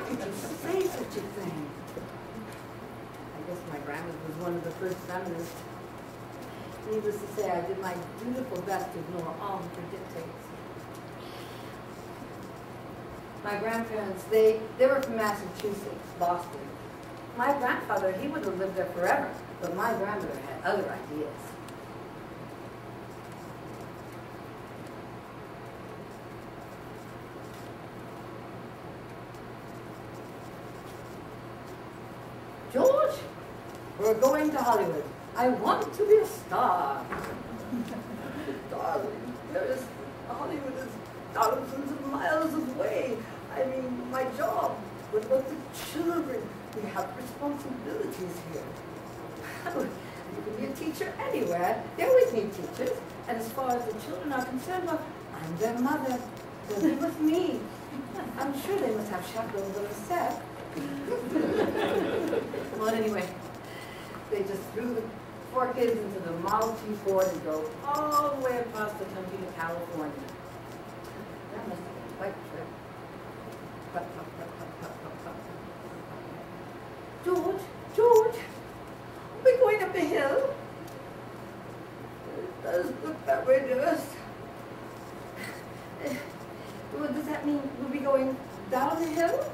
could you say such a thing? I guess my grandmother was one of the first feminists. Needless to say, I did my dutiful best to ignore all of her dictates. My grandparents, they were from Massachusetts, Boston. My grandfather, he would have lived there forever, but my grandmother had other ideas. George, we're going to Hollywood. I want to be a star. Darling, Hollywood is thousands of miles away. I mean, my job, what about the children? We have responsibilities here. You can be a teacher anywhere. They always need teachers. And as far as the children are concerned, well, I'm their mother. They'll be with me. I'm sure they must have chaperones on the set. Well, anyway, they just threw the 4 kids into the Model T Ford and drove all the way across the country to California. That must have been quite a trip. George, are we going up a hill? It does look that way to us. Well, does that mean we'll be going down the hill?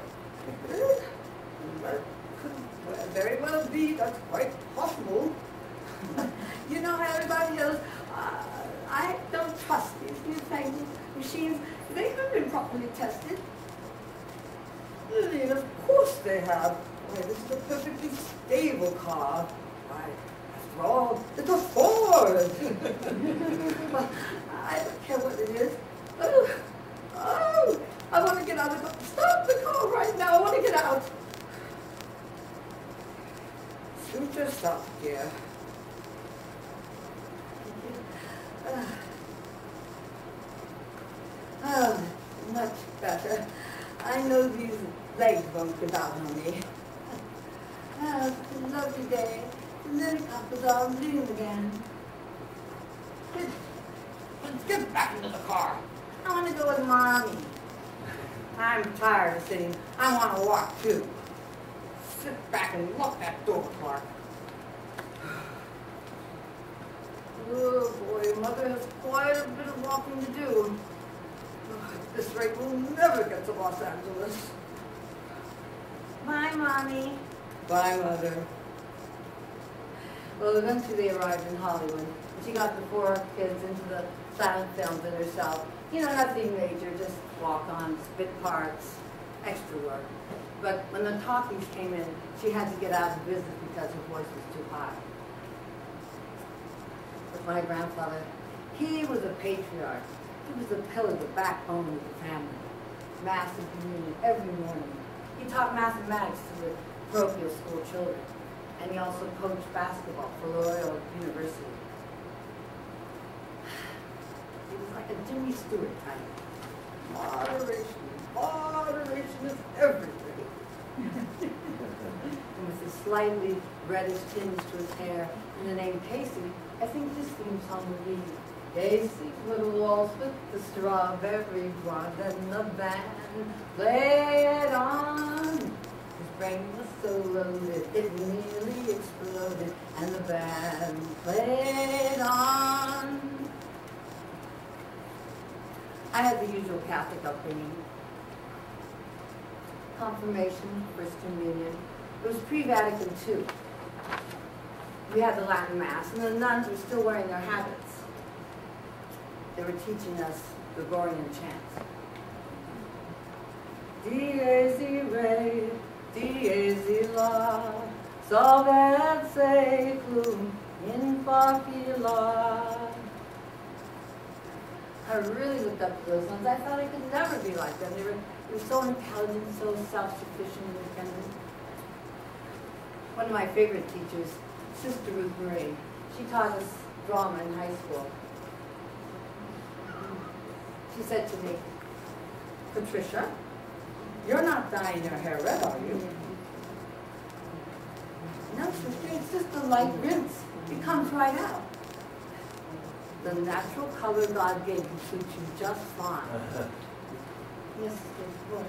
That could very well be. That's quite possible. You know how everybody else, I don't trust these newfangled machines. They haven't been properly tested. Lillian, of course they have. Why, this is a perfectly stable car. Why, after all, it's a Ford. Well, I don't care what it is. Oh, I want to get out of the car. Stop the car right now. I want to get out. Suit yourself, dear. Oh, much better. I know these legs won't give out on me. Oh, it's a lovely day. The little couple's all bleeding again. Let's get back into the car. I want to go with Mommy. I'm tired of sitting. I want to walk too. Sit back and lock that door, Clark. Oh boy, Mother has quite a bit of walking to do. At this rate, we'll never get to Los Angeles. Bye, Mommy. Bye, Mother. Well, eventually they arrived in Hollywood. She got the 4 kids into the silent films and herself. You know, nothing major, just walk-ons, bit parts, extra work. But when the talkies came in, she had to get out of the business because her voice was too high. But my grandfather, he was a patriarch. He was the pillar, the backbone of the family. Mass and communion every morning. He taught mathematics to the parochial school children. And he also coached basketball for Loyola University. He was like a Jimmy Stewart type. Moderation. Moderation is everything. And with a slightly reddish tinge to his hair and the name Casey, I think this theme song would be Casey would waltz with the strawberry blonde and the band played on. His brain was so loaded, it nearly exploded, and the band played on. I had the usual Catholic upbringing. Confirmation, First Communion. It was pre-Vatican II. We had the Latin Mass, and the nuns were still wearing their habits. They were teaching us Gregorian chants. Dies irae, dies illa, salvet seclum in facila. I really looked up to those nuns. I thought I could never be like them. They were so intelligent, so self-sufficient and independent. One of my favorite teachers, Sister Ruth Marie, she taught us drama in high school. She said to me, Patricia, you're not dyeing your hair red, are you? No, sister, it's just a light rinse. It comes right out. The natural color God gave you suits you just fine. Yes, of course.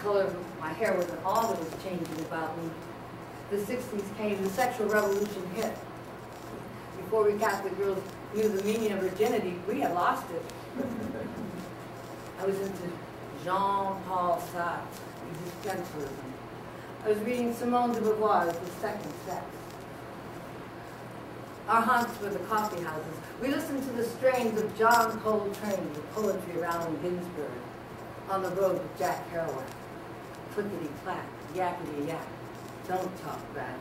color of my hair wasn't all that was changing about me. The 60s came, the sexual revolution hit. Before we Catholic girls knew the meaning of virginity, we had lost it. I was into Jean-Paul Sartre, existentialism. I was reading Simone de Beauvoir's The Second Sex. Our haunts were the coffee houses. We listened to the strains of John Coltrane, the poetry of Allen Ginsberg, On the Road with Jack Kerouac, clickety-clack, yakety-yak, don't talk back.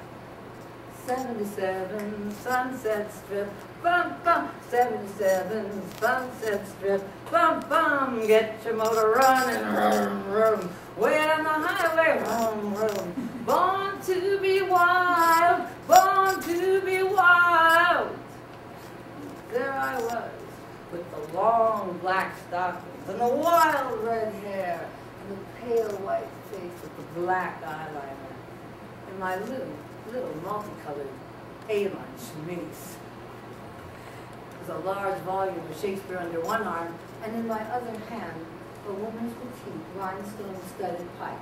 77 Sunset Strip, bum bum. 77 Sunset Strip, bum bum. Get your motor running, vroom vroom. Way on the highway, vroom vroom. Born to be wild, born to be wild. There I was, with the long black stockings and the wild red hair and the pale white face with the black eyeliner and my little multicolored A-line chemise. There was a large volume of Shakespeare under one arm, and in my other hand, a woman's petite rhinestone-studded pipe.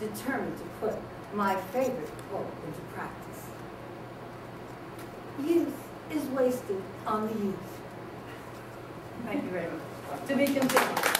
Determined to put my favorite quote into practice. Youth is wasted on the youth. Thank you very much. To be continued.